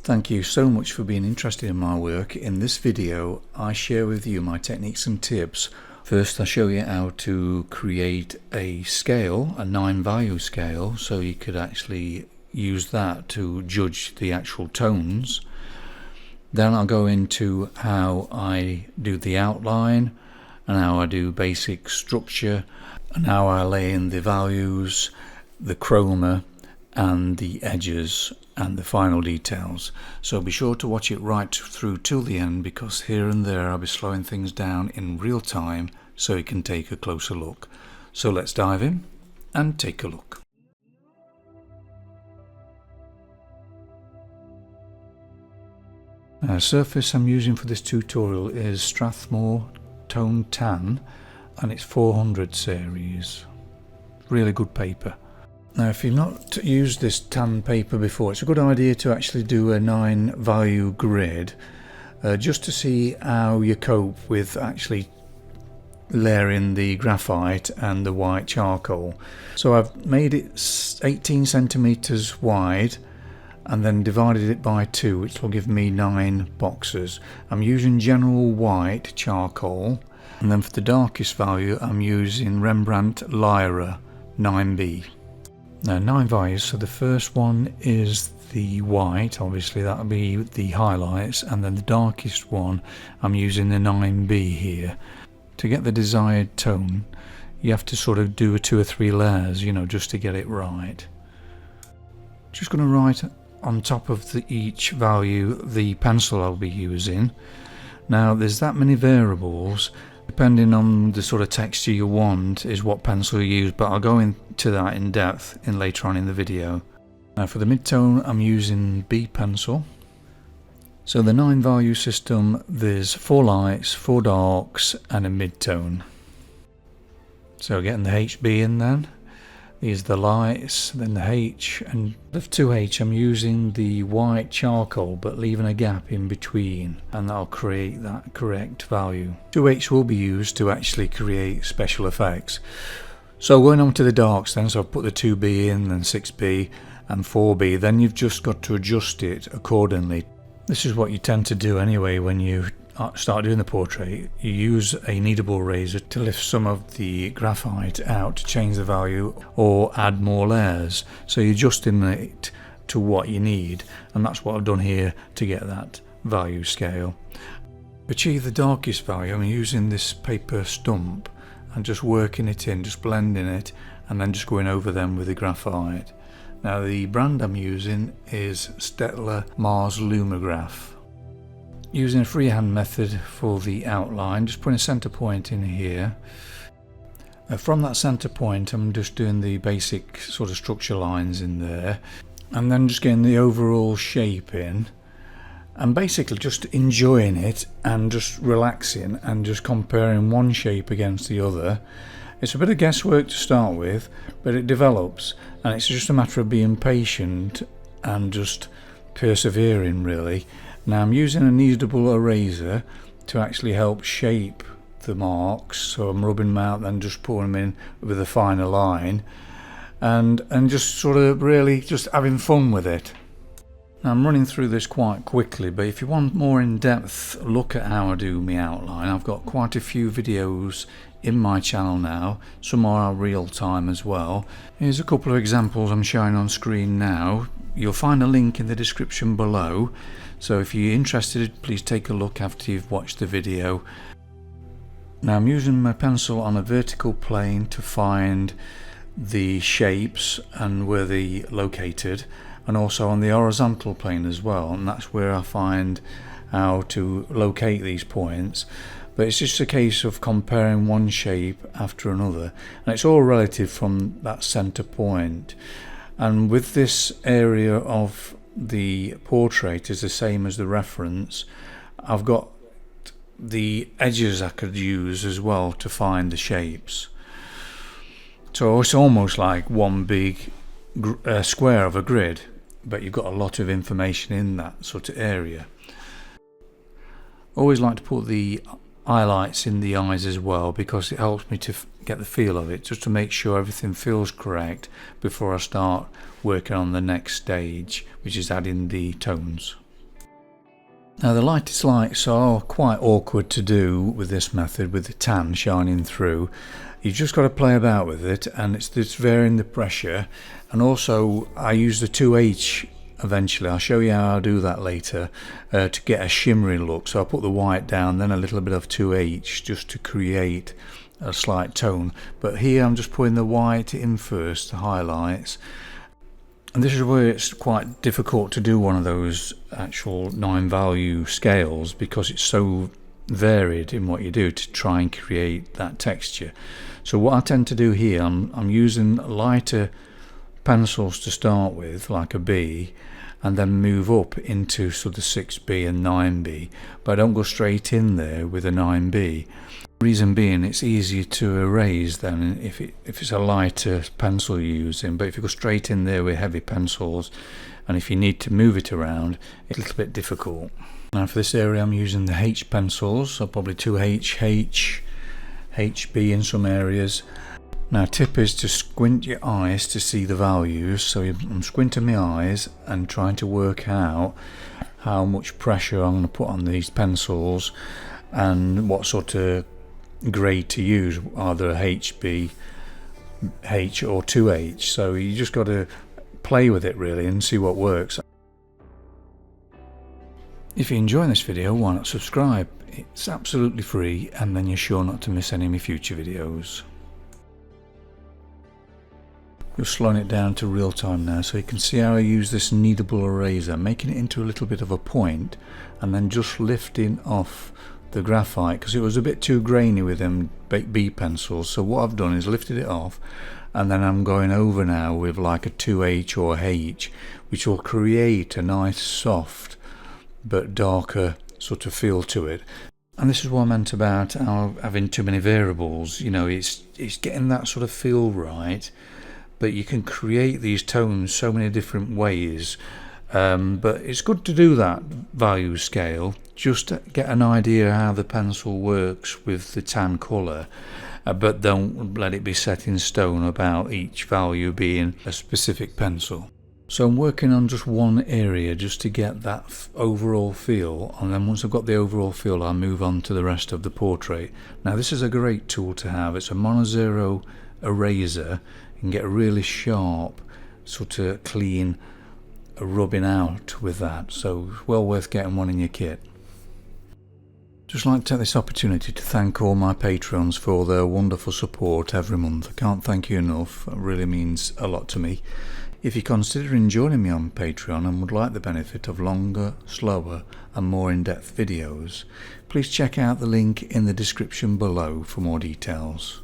Thank you so much for being interested in my work. In this video I share with you my techniques and tips. First I show you how to create a scale, a 9-value scale, so you could actually use that to judge the actual tones. Then I'll go into how I do the outline and how I do basic structure and how I lay in the values, the chroma and the edges and the final details. So be sure to watch it right through till the end, because here and there I'll be slowing things down in real time so you can take a closer look. So let's dive in and take a look. The surface I'm using for this tutorial is Strathmore Tone Tan, and it's 400 series. Really good paper. Now if you've not used this tan paper before, it's a good idea to actually do a 9-value grid just to see how you cope with actually layering the graphite and the white charcoal. So I've made it 18 centimeters wide and then divided it by 2, which will give me 9 boxes. I'm using general white charcoal, and then for the darkest value I'm using Rembrandt Lyra 9B. Now 9 values, so the first one is the white, obviously that'll be the highlights, and then the darkest one I'm using the 9B here. To get the desired tone you have to sort of do 2 or 3 layers, just to get it right. Just going to write on top of each value the pencil I'll be using. Now there's that many variables. Depending on the sort of texture you want is what pencil you use, but I'll go into that in depth later on in the video. Now for the mid-tone I'm using B pencil. So the 9-value system, there's 4 lights, 4 darks and a mid-tone. So getting the HB in then. These are the lights, then the H, and the 2H I'm using the white charcoal but leaving a gap in between, and that'll create that correct value. 2H will be used to actually create special effects. So going on to the darks then, so I've put the 2B in, then 6B and 4B, then you've just got to adjust it accordingly. This is what you tend to do anyway when you start doing the portrait. You use a kneadable razor to lift some of the graphite out to change the value or add more layers, so you're adjusting it to what you need, and that's what I've done here to get that value scale. To achieve the darkest value I'm using this paper stump and just working it in, just blending it and then just going over them with the graphite. Now the brand I'm using is Stettler Mars Lumograph. Using a freehand method for the outline, just putting a center point in here. From that center point I'm just doing the basic sort of structure lines in there, and then just getting the overall shape in, and basically just enjoying it and just relaxing and just comparing one shape against the other. It's a bit of guesswork to start with, but it develops, and it's just a matter of being patient and just persevering really. Now I'm using a kneadable eraser to actually help shape the marks, so I'm rubbing them out then just putting them in with a finer line, and just sort of really just having fun with it. Now I'm running through this quite quickly, but if you want more in-depth look at how I do my outline, I've got quite a few videos in my channel now. Some are real time as well. Here's a couple of examples I'm showing on screen now. You'll find a link in the description below, so if you're interested please take a look after you've watched the video. Now I'm using my pencil on a vertical plane to find the shapes and where they're located, and also on the horizontal plane as well, and that's where I find how to locate these points. But it's just a case of comparing one shape after another, and it's all relative from that center point. And with this area of the portrait is the same as the reference, I've got the edges I could use as well to find the shapes. So it's almost like one big square of a grid, but you've got a lot of information in that sort of area. Always like to put the highlights in the eyes as well, because it helps me to get the feel of it, just to make sure everything feels correct before I start working on the next stage, which is adding the tones. Now the lightest lights are quite awkward to do with this method, with the tan shining through. You've just got to play about with it, and it's varying the pressure. And also I use the 2H eventually. I'll show you how I'll do that later, to get a shimmery look. So I'll put the white down, then a little bit of 2H just to create a slight tone. But here I'm just putting the white in first, the highlights. And this is where it's quite difficult to do one of those actual 9-value scales, because it's so varied in what you do to try and create that texture. So what I tend to do here, I'm using lighter pencils to start with, like a B, and then move up into sort of 6B and 9B, but I don't go straight in there with a 9B. Reason being, it's easier to erase than if it's a lighter pencil you're using. But if you go straight in there with heavy pencils, and if you need to move it around, it's a little bit difficult. Now for this area I'm using the H pencils, so probably 2H, H, HB in some areas. Now tip is to squint your eyes to see the values. So I'm squinting my eyes and trying to work out how much pressure I'm going to put on these pencils and what sort of grade to use, either HB, H or 2H. So you just got to play with it really and see what works. If you enjoy this video, why not subscribe? It's absolutely free, and then you're sure not to miss any of my future videos. Just slowing it down to real time now, so you can see how I use this kneadable eraser, making it into a little bit of a point, and then just lifting off the graphite, because it was a bit too grainy with them B pencils. So what I've done is lifted it off, and then I'm going over now with like a 2H or H, which will create a nice soft but darker sort of feel to it. And this is what I meant about having too many variables. You know, it's getting that sort of feel right, but you can create these tones so many different ways. But it's good to do that value scale just to get an idea how the pencil works with the tan colour, but don't let it be set in stone about each value being a specific pencil. So I'm working on just one area just to get that overall feel, and then once I've got the overall feel I'll move on to the rest of the portrait. Now this is a great tool to have. It's a mono-zero eraser. You can get a really sharp sort of clean rubbing out with that, so well worth getting one in your kit. Just like to take this opportunity to thank all my patrons for their wonderful support every month. I can't thank you enough. It really means a lot to me. If you're considering joining me on Patreon and would like the benefit of longer, slower and more in-depth videos, please check out the link in the description below for more details.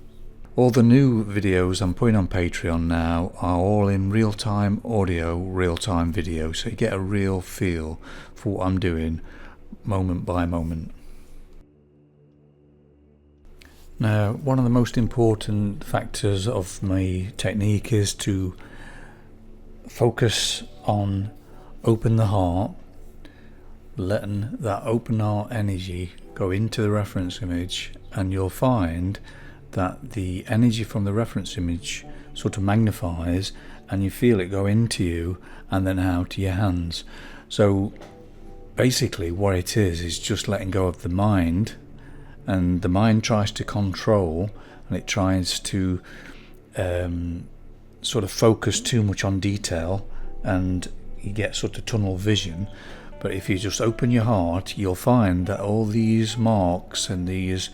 All the new videos I'm putting on Patreon now are all in real-time audio, real-time video, so you get a real feel for what I'm doing moment by moment. Now, one of the most important factors of my technique is to focus on open the heart, letting that open heart energy go into the reference image, and you'll find that the energy from the reference image sort of magnifies and you feel it go into you and then out to your hands. So basically what it is just letting go of the mind, and the mind tries to control and it tries to sort of focus too much on detail and you get sort of tunnel vision. But if you just open your heart, you'll find that all these marks and these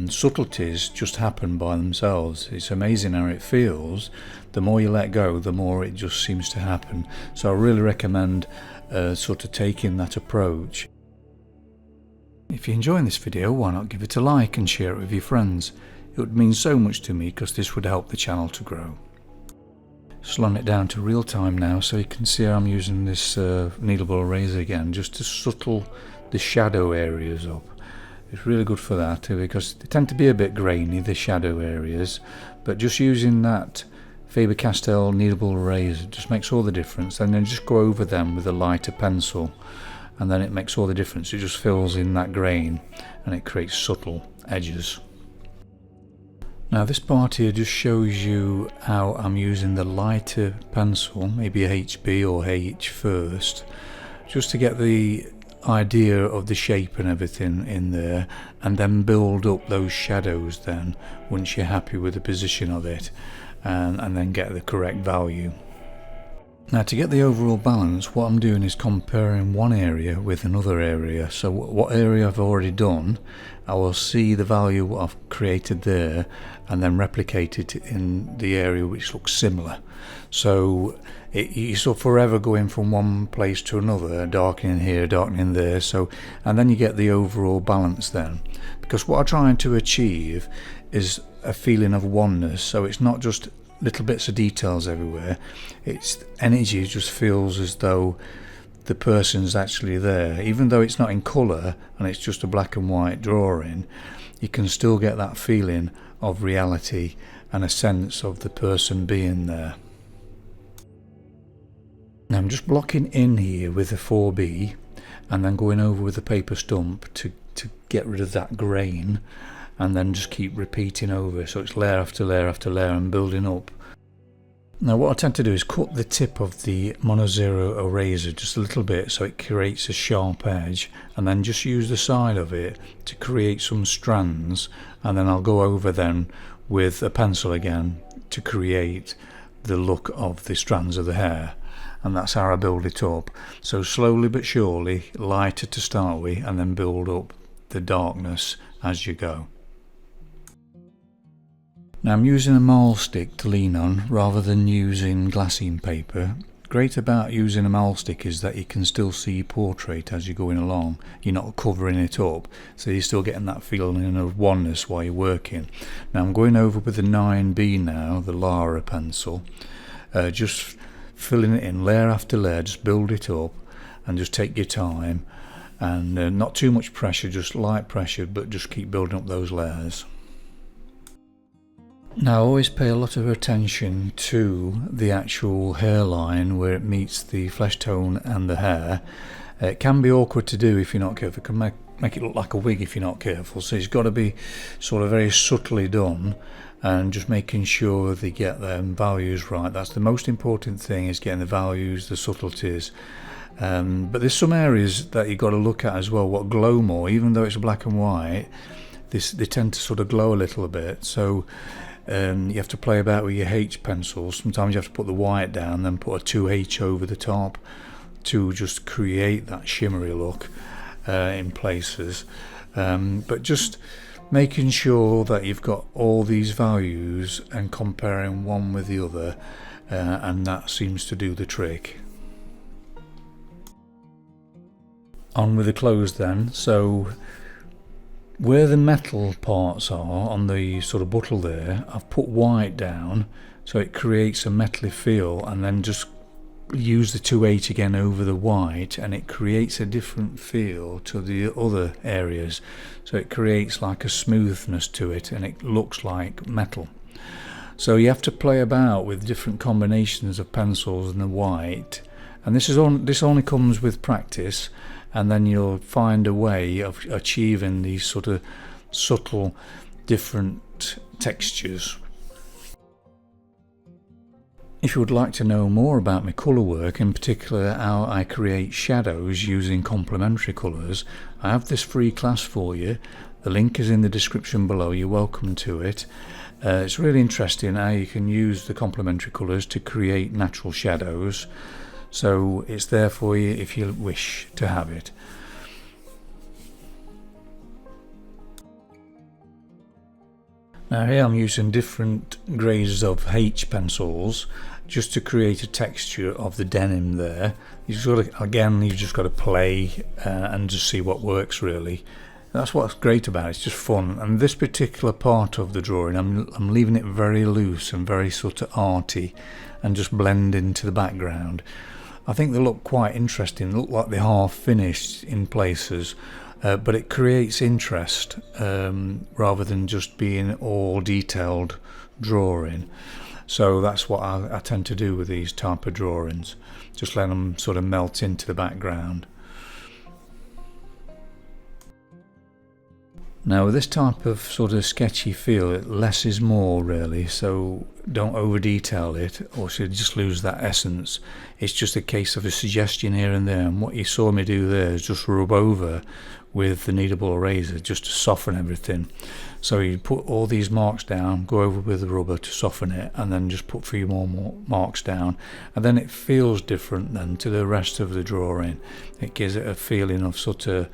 subtleties just happen by themselves. It's amazing how it feels. The more you let go, the more it just seems to happen. So I really recommend sort of taking that approach. If you're enjoying this video, why not give it a like and share it with your friends? It would mean so much to me, because this would help the channel to grow. Slowing it down to real time now, so you can see how I'm using this kneadable eraser again, just to subtle the shadow areas up. It's really good for that, because they tend to be a bit grainy, the shadow areas, but just using that Faber-Castell kneadable eraser just makes all the difference. And then just go over them with a lighter pencil, and then it makes all the difference. It just fills in that grain and it creates subtle edges. Now this part here just shows you how I'm using the lighter pencil, maybe a HB or H first, just to get the idea of the shape and everything in there, and then build up those shadows then once you're happy with the position of it, and then get the correct value. Now, to get the overall balance, what I'm doing is comparing one area with another area. So what area I've already done, I will see the value what I've created there and then replicate it in the area which looks similar. So you're sort of forever going from one place to another, darkening here, darkening there. So, and then you get the overall balance then. Because what I'm trying to achieve is a feeling of oneness. So it's not just little bits of details everywhere, it's energy just feels as though the person's actually there. Even though it's not in colour and it's just a black and white drawing, you can still get that feeling of reality and a sense of the person being there. Now I'm just blocking in here with a 4B and then going over with a paper stump to get rid of that grain, and then just keep repeating over, so it's layer after layer after layer and building up. Now what I tend to do is cut the tip of the mono-zero eraser just a little bit so it creates a sharp edge, and then just use the side of it to create some strands, and then I'll go over then with a pencil again to create the look of the strands of the hair. And that's how I build it up. So slowly but surely, lighter to start with, and then build up the darkness as you go. Now I'm using a mahl stick to lean on rather than using glassine paper. Great about using a mahl stick is that you can still see your portrait as you're going along. You're not covering it up, so you're still getting that feeling of oneness while you're working. Now I'm going over with the 9B now, the Lara pencil, just filling it in layer after layer, just build it up and just take your time, and not too much pressure, just light pressure, but just keep building up those layers. Now I always pay a lot of attention to the actual hairline where it meets the flesh tone and the hair. It can be awkward to do if you're not careful. It can make it look like a wig if you're not careful, so it's got to be sort of very subtly done, and just making sure they get their values right. That's the most important thing, is getting the values, the subtleties. But there's some areas that you've got to look at as well, what glow more. Even though it's black and white, they tend to sort of glow a little bit, so you have to play about with your H pencils. Sometimes you have to put the white down, then put a 2H over the top to just create that shimmery look in places. But just making sure that you've got all these values and comparing one with the other, and that seems to do the trick. On with the clothes then. So where the metal parts are on the sort of buttle there, I've put white down so it creates a metally feel, and then just use the 2H again over the white, and it creates a different feel to the other areas. So it creates like a smoothness to it, and it looks like metal. So you have to play about with different combinations of pencils and the white, and this only comes with practice, and then you'll find a way of achieving these sort of subtle different textures. If you would like to know more about my colour work, in particular how I create shadows using complementary colours, I have this free class for you. The link is in the description below. You're welcome to it. It's really interesting how you can use the complementary colours to create natural shadows. So it's there for you if you wish to have it. Now here I'm using different grades of H pencils just to create a texture of the denim there. You've just got to play and just see what works really. That's what's great about it, it's just fun. And this particular part of the drawing, I'm leaving it very loose and very sort of arty, and just blend into the background. I think they look quite interesting, they look like they're half finished in places, but it creates interest rather than just being all detailed drawing. So that's what I tend to do with these type of drawings, just let them sort of melt into the background. Now with this type of sort of sketchy feel, less is more really, so don't over detail it or you'll just lose that essence. It's just a case of a suggestion here and there, and what you saw me do there is just rub over with the kneadable eraser just to soften everything. So you put all these marks down, go over with the rubber to soften it, and then just put a few more marks down, and then it feels different then to the rest of the drawing. It gives it a feeling of sort of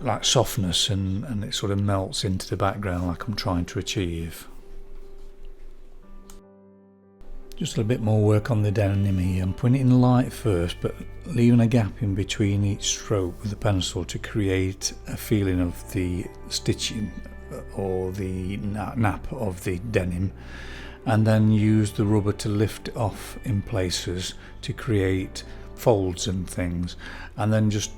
like softness, and it sort of melts into the background like I'm trying to achieve. Just a little bit more work on the denim here. I'm putting it in light first, but leaving a gap in between each stroke with the pencil to create a feeling of the stitching or the nap of the denim, and then use the rubber to lift it off in places to create folds and things, and then just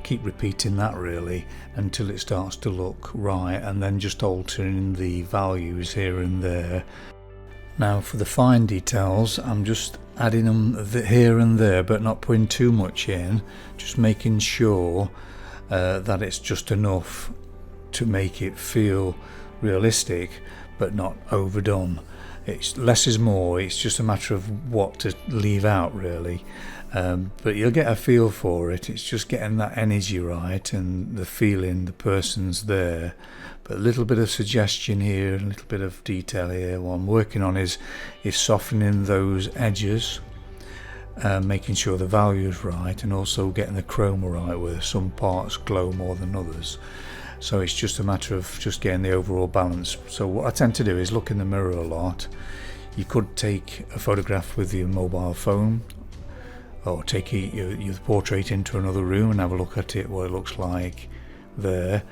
keep repeating that really until it starts to look right, and then just altering the values here and there. Now for the fine details, I'm just adding them here and there, but not putting too much in, just making sure that it's just enough to make it feel realistic but not overdone. It's less is more, it's just a matter of what to leave out really. But you'll get a feel for it. It's just getting that energy right and the feeling the person's there. But a little bit of suggestion here, a little bit of detail here. What I'm working on is softening those edges, making sure the value is right, and also getting the chroma right where some parts glow more than others. So it's just a matter of just getting the overall balance. So what I tend to do is look in the mirror a lot. You could take a photograph with your mobile phone, or take your portrait into another room and have a look at it, what it looks like there.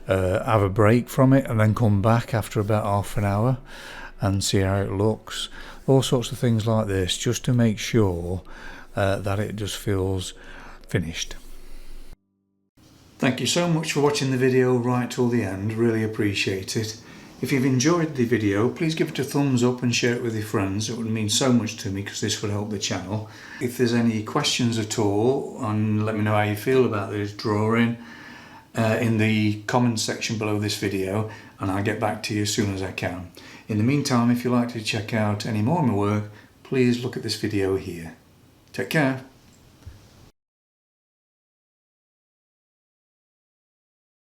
Have a break from it and then come back after about half an hour and see how it looks. All sorts of things like this, just to make sure that it just feels finished. Thank you so much for watching the video right till the end, really appreciate it. If you've enjoyed the video, please give it a thumbs up and share it with your friends. It would mean so much to me because this would help the channel. If there's any questions at all, and let me know how you feel about this drawing in the comments section below this video, and I'll get back to you as soon as I can. In the meantime, if you'd like to check out any more of my work, please look at this video here. Take care.